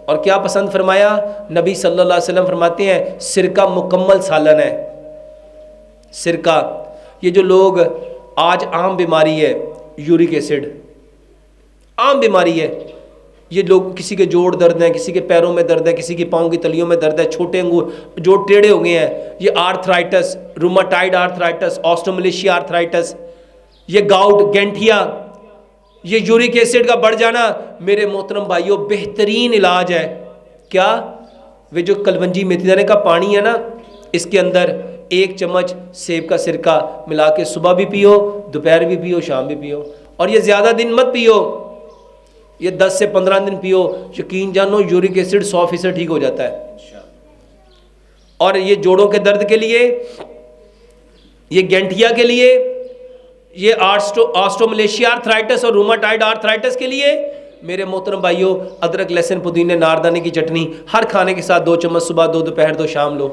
اور کیا پسند فرمایا؟ نبی صلی اللہ علیہ وسلم فرماتے ہیں سرکہ مکمل سالن ہے. سرکہ، یہ جو لوگ آج عام بیماری ہے یورک ایسڈ، عام بیماری ہے، یہ لوگ کسی کے جوڑ درد ہیں، کسی کے پیروں میں درد ہے، کسی کے پاؤں کی تلیوں میں درد ہے، چھوٹے انگور جوڑ ٹیڑھے ہو گئے ہیں، یہ آرتھرائٹس، روماٹائڈ آرتھرائٹس، آسٹوملیشیا آرتھرائٹس، یہ گاؤٹ، گینٹھیا، یہ یورک ایسڈ کا بڑھ جانا، میرے محترم بھائیوں بہترین علاج ہے. کیا؟ وہ جو کلونجی میتھی دانے کا پانی ہے نا، اس کے اندر 1 چمچ سیب کا سرکہ ملا کے صبح بھی پیو، دوپہر بھی پیو، شام بھی پیو. اور یہ زیادہ دن مت پیو، یہ 10 سے 15 دن پیو، یقین جانو یورک ایسڈ 100% ٹھیک ہو جاتا ہے. اور یہ جوڑوں کے درد کے لیے، یہ گینٹھیا کے لیے، یہ آسٹوملیشیا آرتھرائٹس اور روماٹائڈ آرتھرائٹس کے لیے میرے محترم بھائیوں ادرک لہسن پودینے ناردانے کی چٹنی ہر کھانے کے ساتھ 2 چمچ صبح 2 دوپہر 2 شام لو.